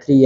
3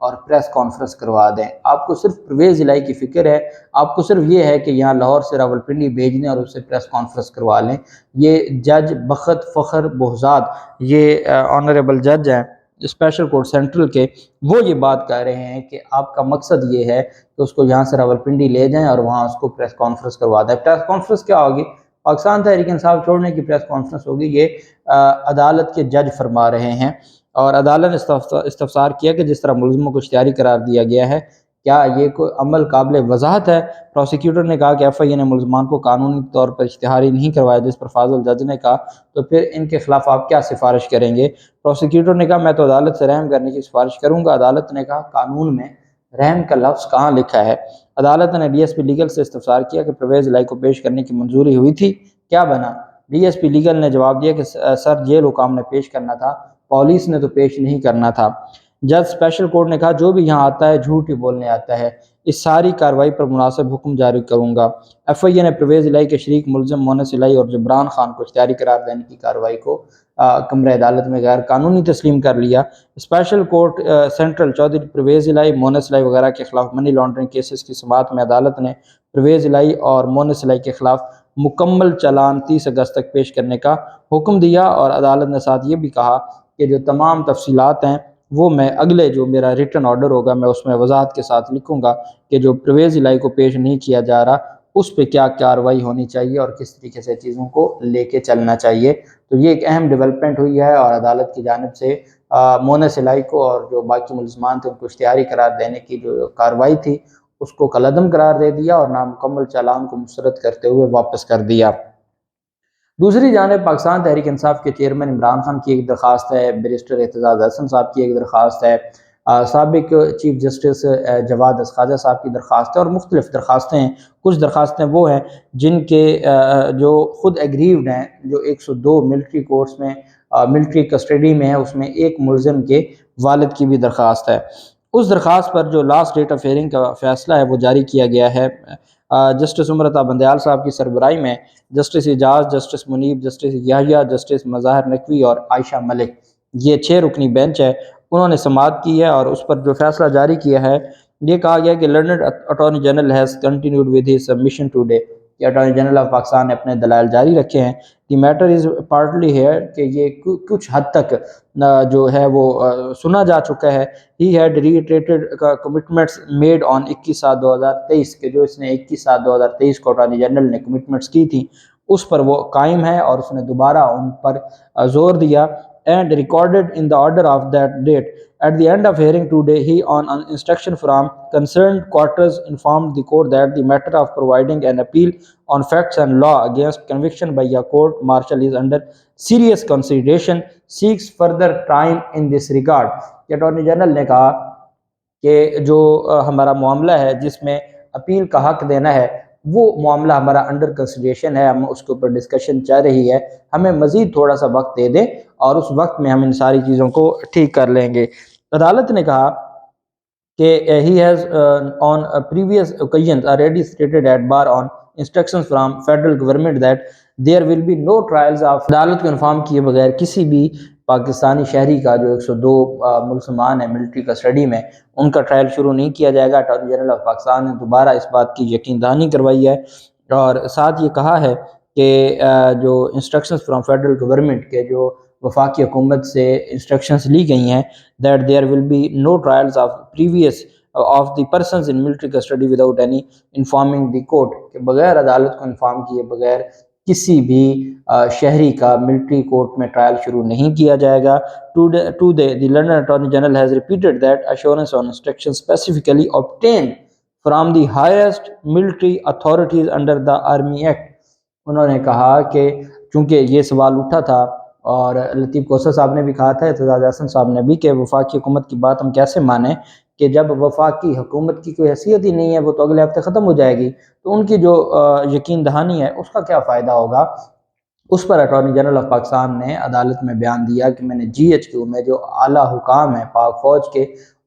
اور press conference کروا دیں۔ آپ کو صرف پرویز الہی کی فکر ہے، آپ کو صرف یہ ہے کہ یہاں لاہور سے راولپنڈی بھیج دیں اور اس سے پریس کانفرنس کروا لیں۔ یہ جج بخت فخر بہزاد، یہ آنریبل جج ہیں اسپیشل کورٹ سینٹرل کے، وہ یہ بات کہہ رہے ہیں کہ آپ کا مقصد یہ ہے کہ اس کو یہاں سے راولپنڈی لے جائیں اور وہاں اس کو پریس کانفرنس کروا دیں۔ پریس کانفرنس کیا ہوگی؟ پاکستان تحریک انصاف چھوڑنے کی پریس کانفرنس ہوگی، یہ عدالت کے جج فرما رہے ہیں۔ اور عدالت نے استفسار کیا کہ جس طرح ملزموں کو اشتہاری قرار دیا گیا ہے، کیا یہ کوئی عمل قابل وضاحت ہے؟ پروسیکیوٹر نے کہا کہ ایف آئی اے نے ملزمان کو قانونی طور پر اشتہاری نہیں کروایا، جس پر فاضل جج نے کہا تو پھر ان کے خلاف آپ کیا سفارش کریں گے؟ پروسیکیوٹر نے کہا میں تو عدالت سے رحم کرنے کی سفارش کروں گا۔ عدالت نے کہا قانون میں رحم کا لفظ کہاں لکھا ہے؟ عدالت نے ڈی ایس پی لیگل سے استفسار کیا کہ پرویز الہی کو پیش کرنے کی منظوری ہوئی تھی، کیا بنا؟ ڈی ایس پی لیگل نے جواب دیا کہ سر جیل حکام نے پیش کرنا تھا، پولیس نے تو پیش نہیں کرنا تھا۔ جج اسپیشل کورٹ نے کہا جو بھی یہاں آتا ہے جھوٹ ہی بولنے آتا ہے، اس ساری کارروائی پر مناسب حکم جاری کروں گا۔ ایف آئی اے نے پرویز الہی کے شریک ملزم مونس الہی اور جبران خان کو اشتہاری قرار دینے کی کارروائی کو کمرہ عدالت میں غیر قانونی تسلیم کر لیا۔ Special court central Chaudhry Pervaiz Elahi, Moonis الہی وغیرہ کے خلاف منی لانڈرنگ کیسز کی سماعت میں عدالت نے پرویز الہی اور مونس الہی کے خلاف مکمل چالان 30 اگست تک پیش کرنے کا حکم دیا، اور عدالت نے ساتھ یہ بھی کہا کہ جو تمام تفصیلات ہیں وہ میں اگلے جو میرا ریٹن آرڈر ہوگا میں اس میں وضاحت کے ساتھ لکھوں گا کہ جو پرویز الہی کو پیش نہیں کیا جا رہا اس پہ کیا کارروائی ہونی چاہیے اور کس طریقے سے چیزوں کو لے کے چلنا چاہیے۔ تو یہ ایک اہم ڈیولپمنٹ ہوئی ہے، اور عدالت کی جانب سے مونس الہی کو اور جو باقی ملزمان تھے ان کو اشتہاری قرار دینے کی جو کارروائی تھی اس کو کالعدم قرار دے دیا اور نامکمل چالان کو مسترد کرتے ہوئے واپس کر دیا۔ دوسری جانب پاکستان تحریک انصاف کے چیئرمین عمران خان کی ایک درخواست ہے، بیرسٹر اعتزاز احسن صاحب کی ایک درخواست ہے، سابق چیف جسٹس جواد خواجہ صاحب کی درخواست ہے، اور مختلف درخواستیں ہیں۔ کچھ درخواستیں وہ ہیں جن کے جو خود ایگریوڈ ہیں، جو 102 ملٹری کورٹس میں ملٹری کسٹڈی میں ہے، اس میں ایک ملزم کے والد کی بھی درخواست ہے۔ اس درخواست پر جو لاسٹ ڈیٹ آف ہیئرنگ کا فیصلہ ہے وہ جاری کیا گیا ہے جسٹس عمر عطا بندیال صاحب کی سربراہی میں۔ جسٹس اعجاز، جسٹس منیب، جسٹس یحییٰ، جسٹس مظاہر نقوی اور عائشہ ملک، یہ 6 رکنی بینچ ہے، انہوں نے سماعت کی ہے، اور اس پر جو فیصلہ جاری کیا ہے یہ کہا گیا کہ learned attorney general has continued with his submission today, کہ اٹارنی جنرل آف پاکستان نے اپنے دلائل جاری رکھے ہیں۔ The matter is partly heard, کہ یہ کچھ حد تک جو ہے وہ سنا جا چکا ہے۔ He had retreated commitments made on 21/7/2023، کہ جو اس نے 21/7/2023 کو اٹارنی جنرل نے کمٹمنٹس کی تھیں اس پر وہ قائم ہے، اور اس نے دوبارہ ان پر زور دیا۔ And recorded in the order of that date at the end of hearing today, he on an instruction from concerned quarters informed the court that the matter of providing an appeal on facts and law against conviction by a court martial is under serious consideration, seeks further time in this regard۔ کہ attorney general نے کہا کہ جو ہمارا معاملہ ہے جس میں اپیل کا حق دینا ہے وہ معاملہ ہمارا انڈر کنسیڈریشن ہے، ہم اس کے اوپر ڈسکشن چل رہی ہے، ہمیں مزید تھوڑا سا وقت دے دیں اور اس وقت میں ہم ان ساری چیزوں کو ٹھیک کر لیں گے۔ عدالت نے کہا کہ he has on previous occasions already stated at bar on instructions from federal government that there will be no trials of۔ عدالت کو انفارم کیے بغیر کسی بھی پاکستانی شہری کا جو 102 ملزمان ہیں ملٹری کسٹڈی میں ان کا ٹرائل شروع نہیں کیا جائے گا۔ اٹارنی جنرل آف پاکستان نے دوبارہ اس بات کی یقین دہانی کروائی ہے، اور ساتھ یہ کہا ہے کہ جو انسٹرکشنز فرام فیڈرل گورنمنٹ کے جو وفاقی حکومت سے انسٹرکشنز لی گئی ہیں that there will be no trials of previous of the persons in military custody without any informing the court، کہ بغیر عدالت کو انفارم کیے بغیر کسی بھی شہری کا ملٹری کورٹ میں ٹرائل شروع نہیں کیا جائے گا۔ Today the London Attorney General has repeated that assurance on instructions specifically obtained from the highest military authorities under the Army Act۔ انہوں نے کہا کہ چونکہ یہ سوال اٹھا تھا اور لطیف کوثر صاحب نے بھی کہا تھا، اعتزاز احسن صاحب نے بھی، کہ وفاقی حکومت کی بات ہم کیسے مانیں کہ جب وفاقی حکومت کی کوئی حیثیت ہی نہیں ہے، وہ تو اگلے ہفتے ختم ہو جائے گی، تو ان کی جو یقین دہانی ہے اس کا کیا فائدہ ہوگا۔ اس پر اٹارنی جنرل آف پاکستان نے عدالت میں بیان دیا کہ میں نے جی ایچ کیو میں جو اعلیٰ حکام ہیں پاک فوج کے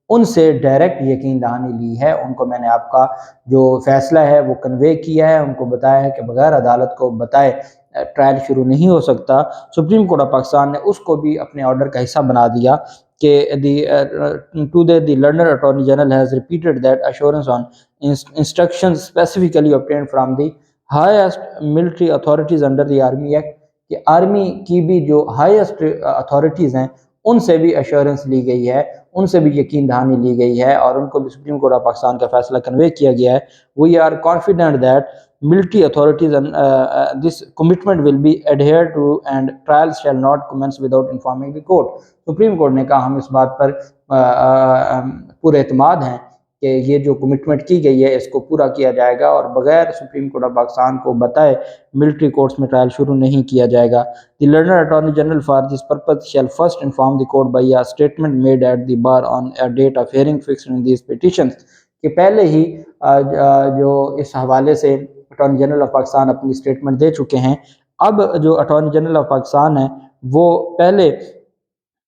ان سے ڈائریکٹ یقین دہانی لی ہے، ان کو میں نے آپ کا جو فیصلہ ہے وہ کنوے کیا ہے، ان کو بتایا ہے کہ بغیر عدالت کو بتائے ٹرائل شروع نہیں ہو سکتا، سپریم کورٹ آف پاکستان نے اس کو بھی اپنے آرڈر کا حصہ بنا دیا کہ the learned attorney general has repeated that assurance on instructions specifically obtained from the highest military authorities under the Army Act، کہ آرمی کی بھی جو ہائیسٹ اتھارٹیز ہیں ان سے بھی ایشورنس لی گئی ہے، ان سے بھی یقین دہانی لی گئی ہے، اور ان کو بھی سپریم کورٹ آف پاکستان کا فیصلہ کنوے کیا گیا ہے۔ We are confident that military authorities and this commitment will be adhered to and trials shall not commence without informing the court۔ Supreme court نے کہا ہم اس بات پر پورے اعتماد ہیں کہ یہ جو کمٹمنٹ کی گئی ہے اس کو پورا کیا جائے گا، اور بغیر سپریم کورٹ آف پاکستان کو بتائے ملٹری کورٹس میں ٹرائل شروع نہیں کیا جائے گا۔ The learned attorney general for this purpose shall first inform the court by a statement made at the bar on a date of hearing fixed in these petitions، کہ پہلے ہی جو اس حوالے سے اٹارنی جنرل آف پاکستان اپنی statement دے چکے ہیں۔ اب جو اٹارنی جنرل آف پاکستان ہے وہ پہلے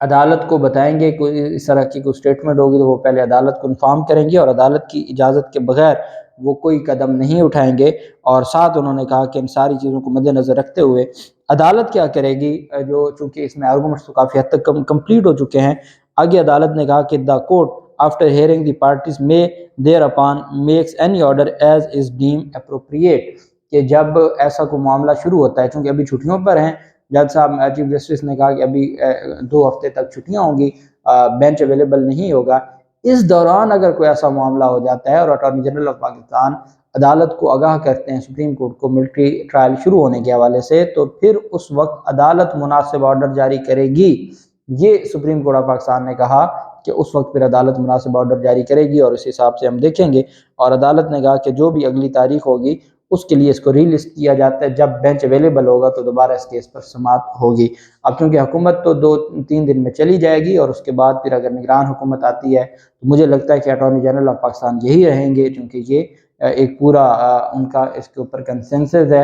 عدالت کو بتائیں گے، کوئی اس طرح کی کوئی اسٹیٹمنٹ ہوگی تو وہ پہلے عدالت کو انفارم کریں گے، اور عدالت کی اجازت کے بغیر وہ کوئی قدم نہیں اٹھائیں گے۔ اور ساتھ انہوں نے کہا کہ ان ساری چیزوں کو مد نظر رکھتے ہوئے عدالت کیا کرے گی، جو چونکہ اس میں آرگومنٹس تو کافی حد تک کمپلیٹ ہو چکے ہیں، آگے عدالت نے کہا کہ the court after hearing the parties may thereupon makes any order as is deemed appropriate، کہ جب ایسا کوئی معاملہ شروع ہوتا ہے، چونکہ ابھی چھٹیوں پر ہیں، جج صاحب چیف جسٹس نے کہا کہ ابھی 2 ہفتے تک چھٹیاں ہوں گی، بینچ اویلیبل نہیں ہوگا، اس دوران اگر کوئی ایسا معاملہ ہو جاتا ہے اور اٹارنی جنرل آف پاکستان عدالت کو آگاہ کرتے ہیں سپریم کورٹ کو ملٹری ٹرائل شروع ہونے کے حوالے سے، تو پھر اس وقت عدالت مناسب آرڈر جاری کرے گی۔ یہ سپریم کورٹ آف پاکستان نے کہا کہ اس وقت پھر عدالت مناسب آرڈر جاری کرے گی، اور اس حساب سے ہم دیکھیں گے۔ اور عدالت نے کہا کہ جو بھی اگلی تاریخ ہوگی اس کے لیے اس کو ری لسٹ کیا جاتا ہے، جب بینچ اویلیبل ہوگا تو دوبارہ اس کیس پر سماعت ہوگی۔ اب چونکہ حکومت تو 2-3 دن میں چلی جائے گی، اور اس کے بعد پھر اگر نگران حکومت آتی ہے تو مجھے لگتا ہے کہ اٹارنی جنرل آف پاکستان یہی رہیں گے، چونکہ یہ ایک پورا ان کا اس کے اوپر کنسنسس ہے،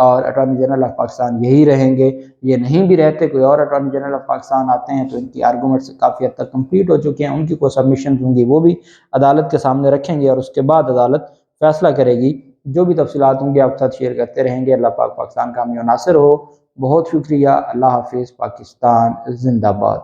اور اٹارنی جنرل آف پاکستان یہی رہیں گے۔ یہ نہیں بھی رہتے، کوئی اور اٹارنی جنرل آف پاکستان آتے ہیں تو ان کی آرگومنٹس کافی حد تک کمپلیٹ ہو چکے ہیں، ان کی کوئی سبمیشن ہوں گی وہ بھی عدالت کے سامنے رکھیں گے، اور اس کے بعد عدالت فیصلہ کرے گی۔ جو بھی تفصیلات ہوں گے آپ کے ساتھ شیئر کرتے رہیں گے۔ اللہ پاک پاکستان کا حامی و ناصر ہو۔ بہت شکریہ۔ اللہ حافظ۔ پاکستان زندہ باد۔